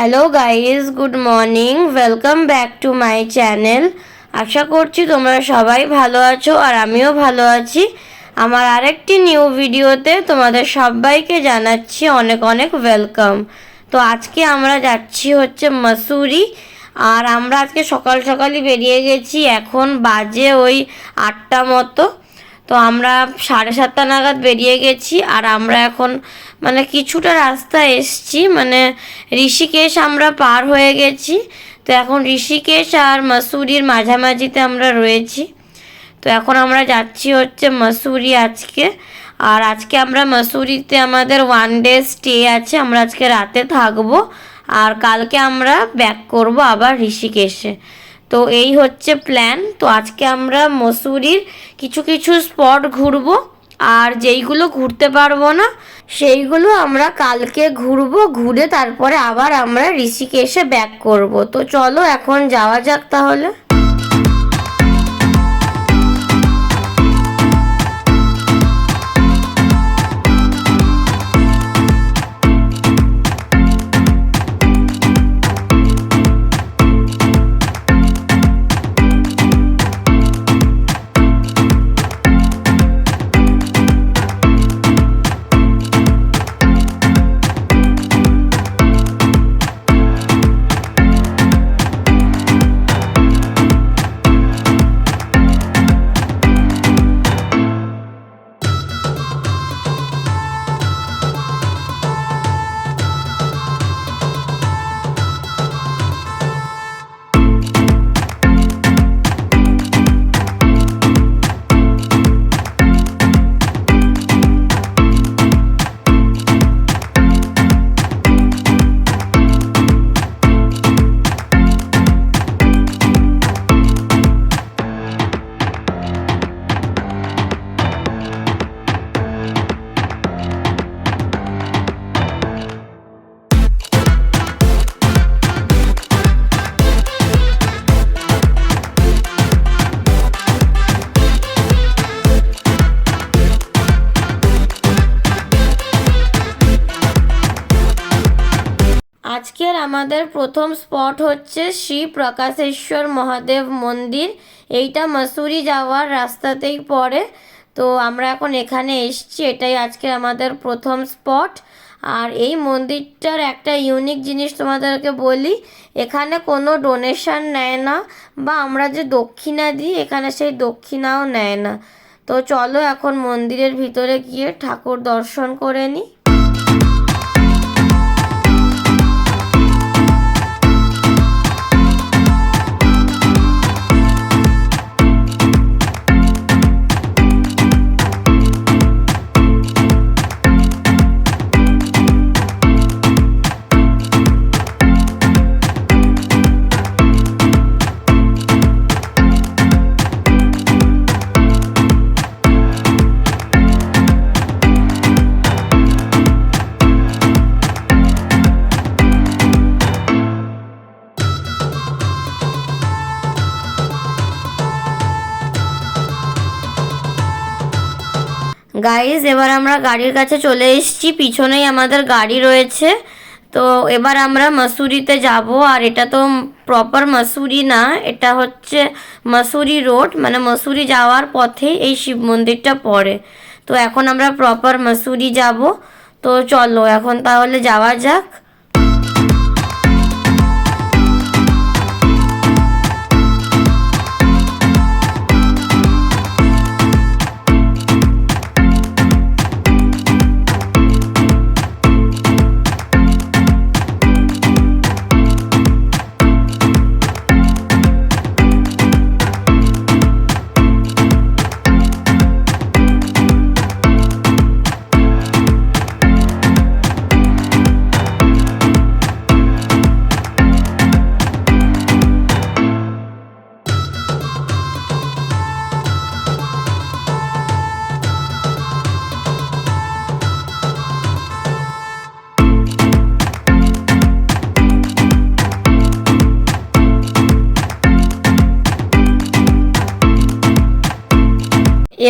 Hello guys, good morning. Welcome back to my channel. আশা করছি তোমরা সবাই ভালো আছো আর আমিও ভালো আছি। আমার আরেকটি নিউ ভিডিওতে তোমাদের সবাইকে জানাচ্ছি অনেক অনেক ওয়েলকাম। তো আজকে আমরা যাচ্ছি হচ্ছে মসুরি, আর আমরা আজকে সকাল সকালই বেরিয়ে গেছি। এখন বাজে ওই 8টা মতো। তো আমরা 7:30 নাগাদ বেরিয়ে গেছি, আর আমরা এখন কিছুটা রাস্তা এসছি, ঋষিকেশ আমরা পার হয়ে গেছি। তো এখন ঋষিকেশ আর মসুরির মাঝামাঝিতে আমরা রয়েছি। তো এখন আমরা যাচ্ছি হচ্ছে মসুরি আজকে। আর আজকে আমরা মসুরিতে আমাদের 1 ডে স্টে আছে, আমরা আজকে রাতে থাকবো আর কালকে আমরা ব্যাক করব আবার ঋষিকেশে। তো এই হচ্ছে প্ল্যান। তো আজকে আমরা মসুরির কিছু কিছু স্পট ঘুরবো, আর যেইগুলো ঘুরতে পারবো না সেইগুলো আমরা কালকে ঘুরবো, ঘুরে তারপরে আবার আমরা ঋষিকেশে ব্যাক করব। তো চলো এখন যাওয়া যাক তাহলে। আজকের আমাদের প্রথম স্পট হচ্ছে শ্রী প্রকাশেশ্বর মহাদেব মন্দির। এইটা মসুরি যাওয়ার রাস্তাতেই পড়ে। তো আমরা এখন এখানে এসছি, এটাই আজকে আমাদের প্রথম স্পট। আর এই মন্দিরটার একটা ইউনিক জিনিস তোমাদেরকে বলি, এখানে কোনো ডোনেশন নেয় না, বা আমরা যে দক্ষিণা দিই এখানে সেই দক্ষিণাও নেয় না। তো চলো এখন মন্দিরের ভিতরে গিয়ে ঠাকুর দর্শন করে নিই। গাইজ, এবার আমরা গাড়ির কাছে চলে এসেছি, পিছনেই আমাদের গাড়ি রয়েছে। তো এবার আমরা মসুরিতে যাব। আর এটা তো প্রপার মসুরি না, এটা হচ্ছে মসুরি রোড, মসুরি যাওয়ার পথেই এই শিব মন্দিরটা পড়ে। তো এখন আমরা প্রপার মসুরি যাব। তো চলো এখন তাহলে যাওয়া যাক।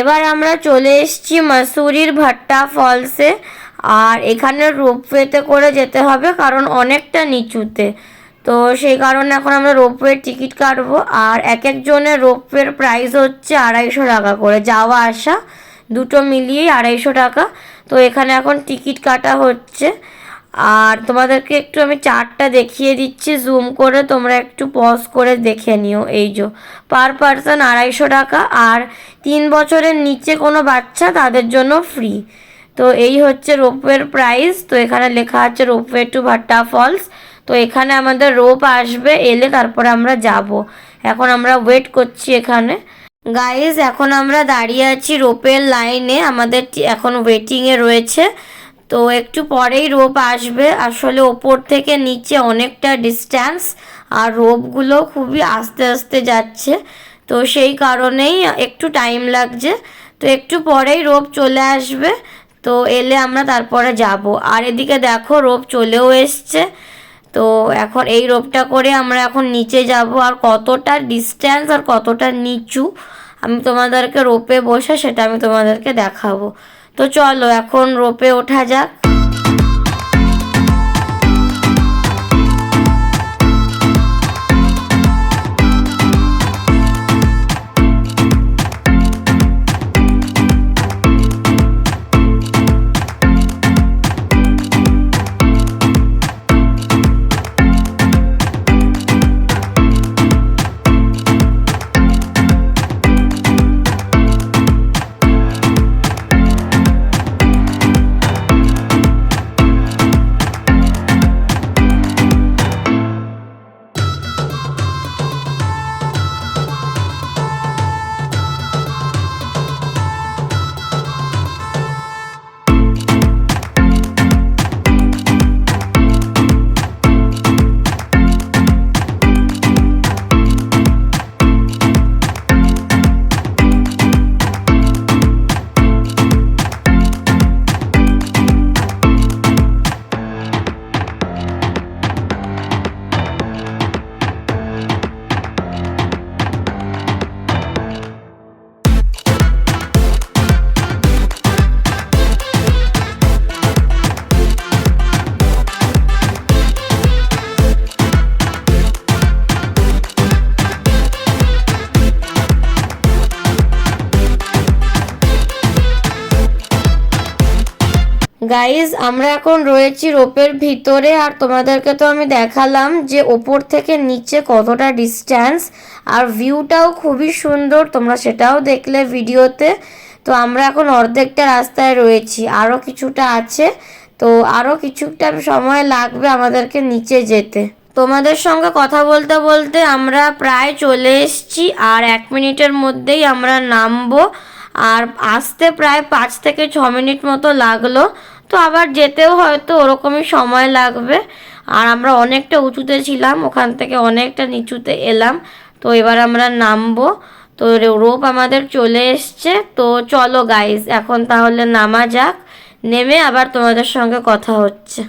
এবার আমরা চলে এসেছি মসুরির ভাট্টা ফলসে। আর এখানে রোপওয়েতে করে যেতে হবে, কারণ অনেকটা নিচুতে। তো সেই কারণে এখন আমরা রোপওয়ের টিকিট কাটবো। আর এক একজনের রোপওয়ের প্রাইস হচ্ছে 250 টাকা করে, যাওয়া আসা দুটো মিলিয়েই 250 টাকা। তো এখানে এখন টিকিট কাটা হচ্ছে। আর তোমাদেরকে একটু আমি চার্টটা দেখিয়ে দিচ্ছি জুম করে, তোমরা একটু পজ করে দেখে নিও। এই যে পার পারসন 250 টাকা, আর 3 বছরের নিচে কোনো বাচ্চা তাদের জন্য ফ্রি। তো এই হচ্ছে রোপওয়ের প্রাইস। তো এখানে লেখা আছে রোপওয়ে টু ভাট্টা ফলস। তো এখানে আমাদের রোপ আসবে, এলে তারপরে আমরা যাব। এখন আমরা ওয়েট করছি এখানে। গাইজ এখন আমরা দাঁড়িয়ে আছি রোপের লাইনে, আমাদের এখন ওয়েটিংয়ে রয়েছে। তো একটু পরেই রোপ আসবে। আসলে ওপর থেকে নিচে অনেকটা ডিস্ট্যান্স, আর রোপগুলো খুবই আস্তে আস্তে যাচ্ছে, তো সেই কারণেই একটু টাইম লাগছে। তো একটু পরেই রোপ চলে আসবে, তো এলে আমরা তারপরে যাব। আর এদিকে দেখো রোপ চলেও এসছে। তো এখন এই রোপটা করে আমরা এখন নিচে যাব। আর কতটা ডিস্ট্যান্স আর কতটা নিচু আমি তোমাদেরকে রোপে বসে সেটা আমি তোমাদেরকে দেখাবো। তো চলো এখন রোপে ওঠা যাক। গাইজ আমরা এখন রয়েছি রোপের ভিতরে। আর তোমাদেরকে তো আমি দেখালাম যে ওপর থেকে নিচে কতটা ডিস্ট্যান্স, আর ভিউটাও খুবই সুন্দর, তোমরা সেটাও দেখলে ভিডিওতে। তো আমরা এখন অর্ধেকটা রাস্তায় রয়েছি, আরও কিছুটা আছে। তো আরও কিছুটা সময় লাগবে আমাদেরকে নিচে যেতে। তোমাদের সঙ্গে কথা বলতে বলতে আমরা প্রায় চলে এসেছি, আর 1 মিনিটের মধ্যেই আমরা নামবো। আর আসতে প্রায় 5 থেকে 6 মিনিট মতো লাগলো। তো আবার যেতেও হয়তো ওরকমই সময় লাগবে। আর আমরা অনেকটা উঁচুতে ছিলাম, ওখান থেকে অনেকটা নিচুতে এলাম। তো এবার আমরা নামবো। তো রোপ আমাদের চলে এসছে। তো চলো গাইজ এখন তাহলে নামা যাক, নেমে আবার তোমাদের সঙ্গে কথা হচ্ছে।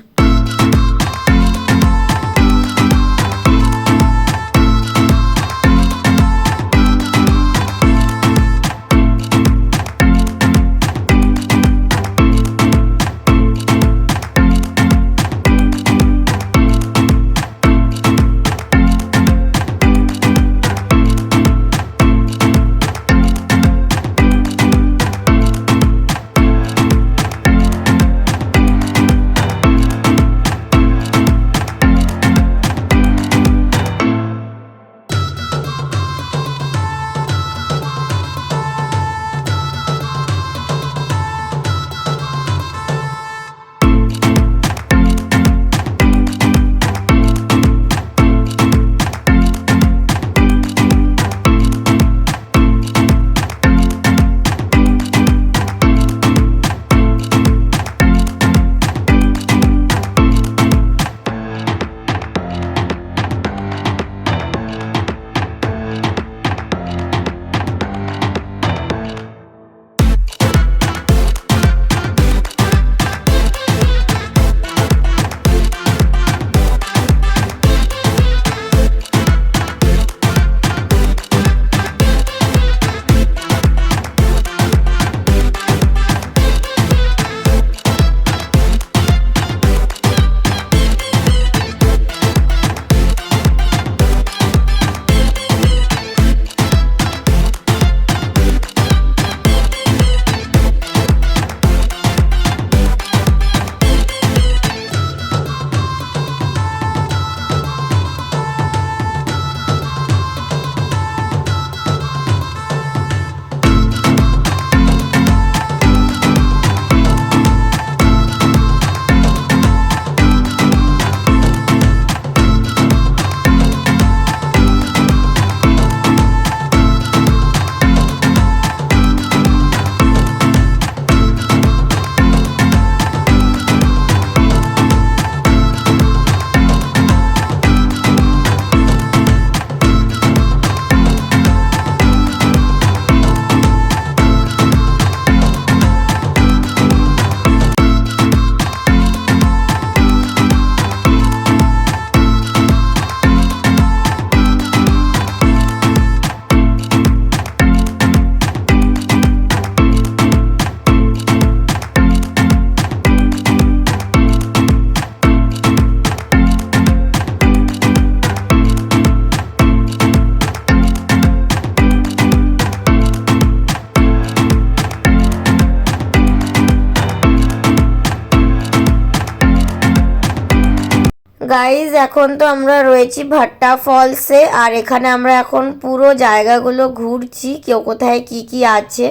গাইজ এখন তো আমরা রয়েছি ভাট্টা ফলসে, আর এখানে আমরা এখন পুরো জায়গাগুলো ঘুরছি, কেউ কোথায় কি কি আছে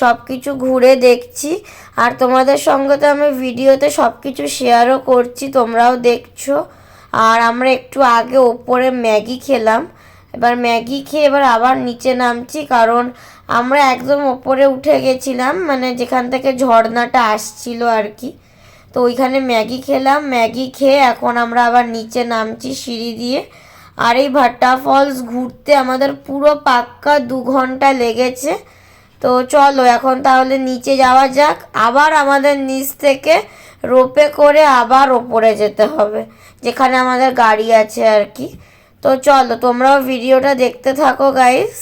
সব কিছু ঘুরে দেখছি। আর তোমাদের সঙ্গে তো আমি ভিডিওতে সব কিছু শেয়ারও করছি, তোমরাও দেখছো। আর আমরা একটু আগে ওপরে ম্যাগি খেলাম, এবার ম্যাগি খেয়ে এবার আবার নিচে নামছি, কারণ আমরা একদম ওপরে উঠে গেছিলাম, মানে যেখান থেকে ঝর্ণাটা আসছিল আর কি। তো ওইখানে ম্যাগি খেলাম, ম্যাগি খেয়ে এখন আমরা আবার নিচে নামছি সিঁড়ি দিয়ে। আর এই ভাট্টা ফলস ঘুরতে আমাদের পুরো পাক্কা 2 ঘন্টা লেগেছে। তো চলো এখন তাহলে নিচে যাওয়া যাক, আবার আমাদের নিচ থেকে রোপে করে আবার ওপরে যেতে হবে যেখানে আমাদের গাড়ি আছে আর কি। তো চলো তোমরাও ভিডিওটা দেখতে থাকো গাইস।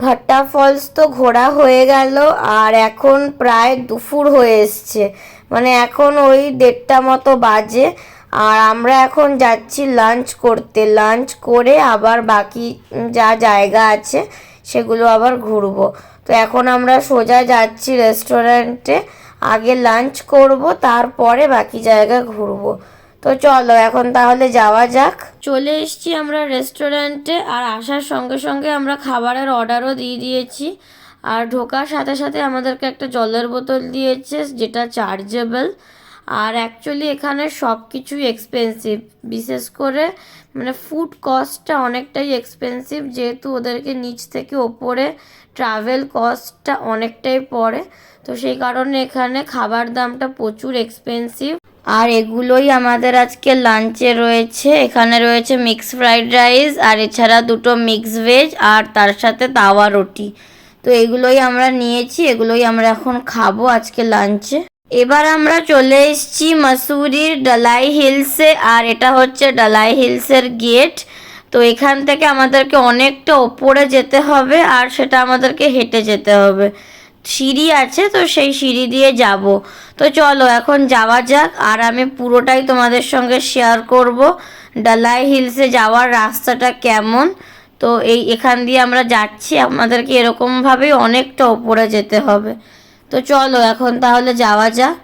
ভাট্টা ফলস তো ঘোরা হয়ে গেল, আর এখন প্রায় দুপুর হয়ে এসছে, মানে এখন ওই 1:30টা মতো বাজে। আর আমরা এখন যাচ্ছি লাঞ্চ করতে, লাঞ্চ করে আবার বাকি যা জায়গা আছে সেগুলো আবার ঘুরবো। তো এখন আমরা সোজা যাচ্ছি রেস্টুরেন্টে, আগে লাঞ্চ করব তারপরে বাকি জায়গা ঘুরবো। তো চলো এখন তাহলে যাওয়া যাক। চলে এসেছি আমরা রেস্টুরেন্টে, আর আসার সঙ্গে সঙ্গে আমরা খাবারের অর্ডারও দিয়ে দিয়েছি। আর ঢোকার সাথে সাথে আমাদেরকে একটা জলের বোতল দিয়েছে যেটা চার্জেবল। আর অ্যাকচুয়ালি এখানে সব কিছুই এক্সপেন্সিভ, বিশেষ করে মানে ফুড কস্টটা অনেকটাই এক্সপেন্সিভ, যেহেতু ওদেরকে নিচ থেকে ওপরে ট্রাভেল কস্টটা অনেকটাই পড়ে। তো সেই কারণে এখানে খাবার দামটা প্রচুর এক্সপেন্সিভ। আর এগুলোই আমাদের আজকে লাঞ্চে রয়েছে। এখানে রয়েছে মিক্স ফ্রাইড রাইস, আর এছাড়া 2টো মিক্স ভেজ, আর তার সাথে তাওয়া রুটি। তো এগুলোই আমরা নিয়েছি, এগুলোই আমরা এখন খাবো আজকে লাঞ্চে। এবার আমরা চলে এসেছি মসুরির ডালাই হিলসে, আর এটা হচ্ছে ডালাই হিলসের গেট। তো এখান থেকে আমাদেরকে অনেকটা ওপরে যেতে হবে, আর সেটা আমাদেরকে হেঁটে যেতে হবে, সিঁড়ি আছে তো সেই সিঁড়ি দিয়ে যাব। তো চলো এখন যাওয়া যাক, আর আমি পুরোটাই তোমাদের সঙ্গে শেয়ার করব ডালাই হিলসে যাওয়ার রাস্তাটা কেমন। তো এখান দিয়ে আমরা যাচ্ছি, আমাদেরকে এরকমভাবেই অনেকটা ওপরে যেতে হবে। তো চলো এখন তাহলে যাওয়া যাক।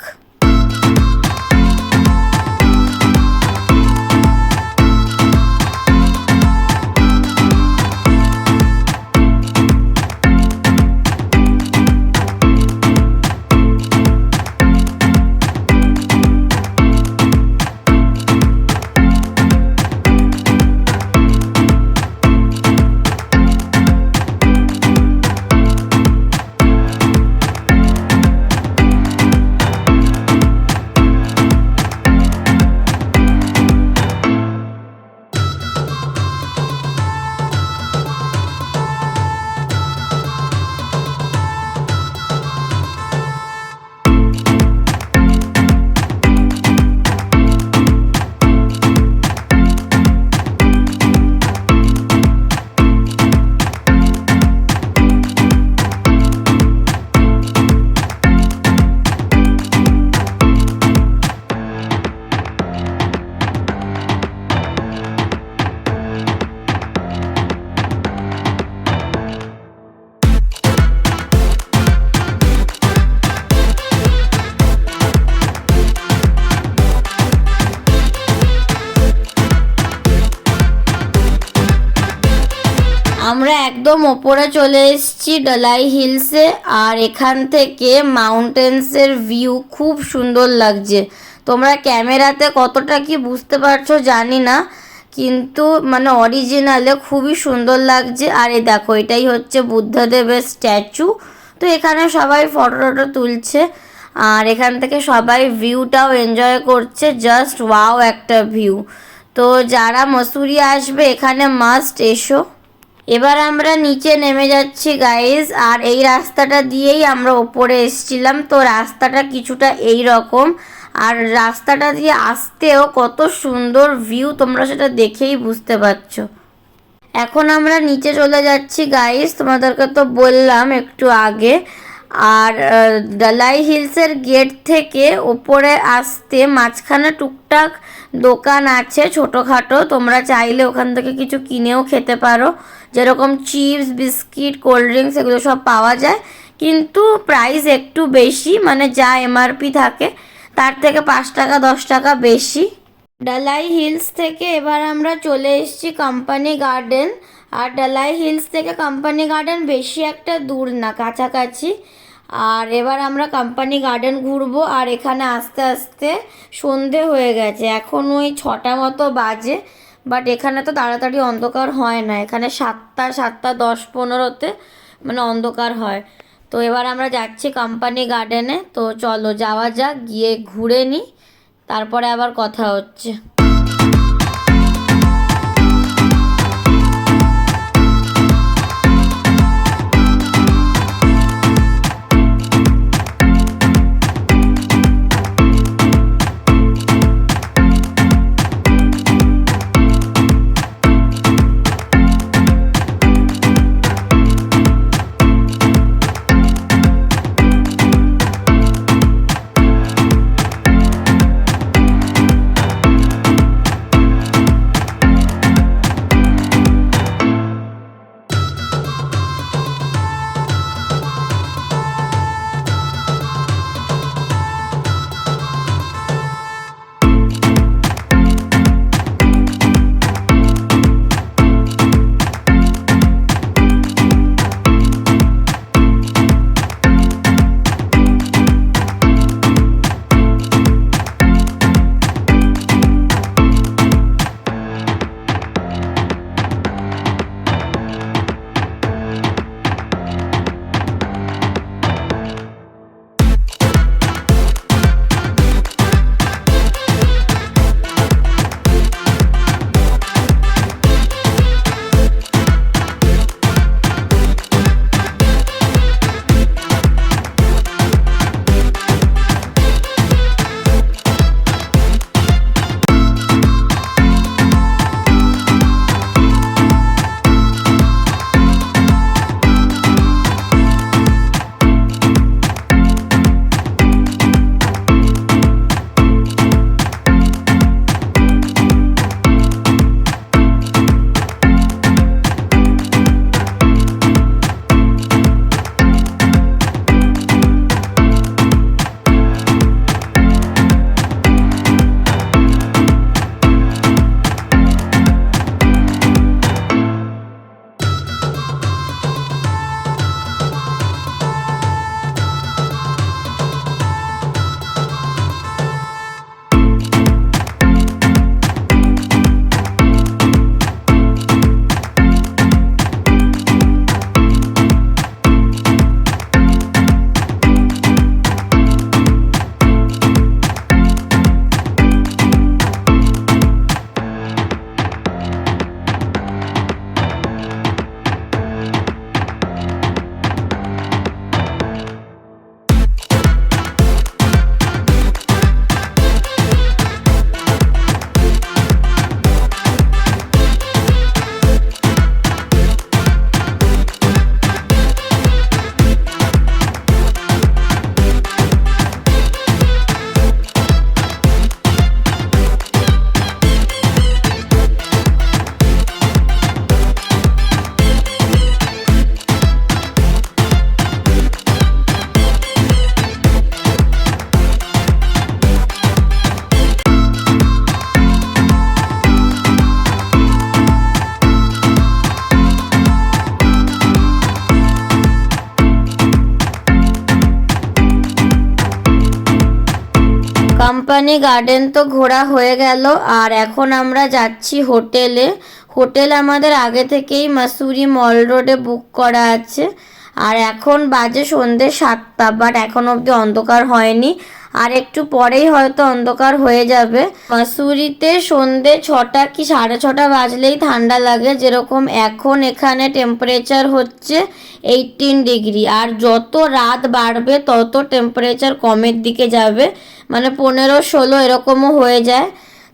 আমরা একদম ওপরে চলে এসেছি ডালাই হিলসে, আর এখান থেকে মাউন্টেন্সের ভিউ খুব সুন্দর লাগছে। তোমরা ক্যামেরাতে কতটা কি বুঝতে পারছো জানি না, কিন্তু মানে অরিজিনালে খুবই সুন্দর লাগছে। আর এই দেখো এটাই হচ্ছে বুদ্ধদেবের স্ট্যাচু। তো এখানে সবাই ফটো টটো তুলছে, আর এখান থেকে সবাই ভিউটাও এনজয় করছে, জাস্ট ওয়াও একটা ভিউ। তো যারা মসুরি আসবে এখানে মাস্ট এসো। এবার আমরা নিচে নেমে যাচ্ছি গাইজ, আর এই রাস্তাটা দিয়েই আমরা ওপরে এসেছিলাম। তো রাস্তাটা কিছুটা এই রকম, আর রাস্তাটা দিয়ে আসতেও কত সুন্দর ভিউ, তোমরা সেটা দেখেই বুঝতে পারছো। এখন আমরা নিচে চলে যাচ্ছি গাইজ, তোমাদেরকে তো বললাম একটু আগে। আর ডালাই হিলসের গেট থেকে ওপরে আসতে মাঝখানে টুকটাক দোকান আছে ছোটোখাটো, তোমরা চাইলে ওখান থেকে কিছু কিনেও খেতে পারো, যেরকম চিপস, বিস্কিট, কোল্ড ড্রিঙ্কস এগুলো সব পাওয়া যায়, কিন্তু প্রাইস একটু বেশি, মানে যা এমআরপি থাকে তার থেকে 5 টাকা 10 টাকা বেশি। ডালাই হিলস থেকে এবার আমরা চলে এসেছি কোম্পানি গার্ডেন। আর ডালাই হিলস থেকে কোম্পানি গার্ডেন বেশি একটা দূর না, কাছাকাছি। আর এবার আমরা কোম্পানি গার্ডেন ঘুরবো। আর এখানে আস্তে আস্তে সন্ধে হয়ে গেছে, এখন ওই 6টা মতো বাজে, বাট এখানে তো তাড়াতাড়ি অন্ধকার হয় না, এখানে 7টা 10-15তে মানে অন্ধকার হয়। তো এবার আমরা যাচ্ছি কোম্পানি গার্ডেনে, তো চলো যাওয়া যাক, গিয়ে ঘুরে নিই, তারপরে আবার কথা হচ্ছে। কোম্পানি গার্ডেন তো ঘোরা হয়ে গেল, আর এখন আমরা যাচ্ছি হোটেলে। হোটেল আমাদের আগে থেকেই মাসুরি মল রোডে বুক করা আছে। আর এখন বাজে সন্ধ্যে 7টা, বাট এখন অবধি অন্ধকার হয়নি, আর একটু পরেই হয়তো অন্ধকার হয়ে যাবে। মাসুরিতে সন্ধ্যে 6টা কি 6:30 বাজলেই ঠান্ডা লাগে, যেরকম এখন এখানে টেম্পারেচার হচ্ছে 18 ডিগ্রি, আর যত রাত বাড়বে তত টেম্পারেচার কমের দিকে যাবে, মানে 15-16 এরকমও হয়ে যায়।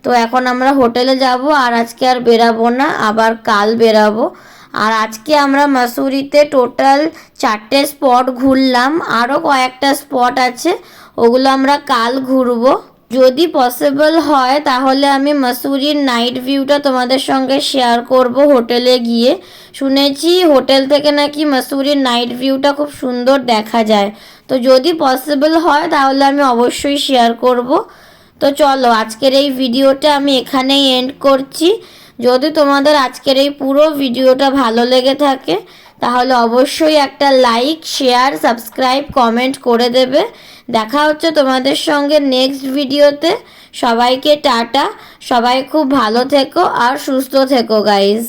তো এখন আমরা হোটেলে যাব, আর আজকে আর বেরাবো না, আবার কাল বেরাবো। আর আজকে আমরা মাসুরিতে টোটাল 4টে স্পট ঘুরলাম, আরও কয়েকটা স্পট আছে, ওগুলো আমরা কাল ঘুরবো। যদি পসিবল হয় তাহলে আমি মাসুরির নাইট ভিউটা তোমাদের সঙ্গে শেয়ার করব হোটেলে গিয়ে। শুনেছি হোটেল থেকে নাকি মাসুরির নাইট ভিউটা খুব সুন্দর দেখা যায়, তো যদি পসিবল হয় তাহলে আমি অবশ্যই শেয়ার করব। তো চলো আজকের এই ভিডিওটা আমি এখানেই এন্ড করছি। যদি তোমাদের আজকের এই পুরো ভিডিওটা ভালো লেগে থাকে তাহলে অবশ্যই একটা লাইক, শেয়ার, সাবস্ক্রাইব, কমেন্ট করে দেবে। দেখা হচ্ছে তোমাদের সঙ্গে নেক্সট ভিডিওতে। সবাইকে টাটা, সবাই খুব ভালো থেকো আর সুস্থ থেকো গাইস।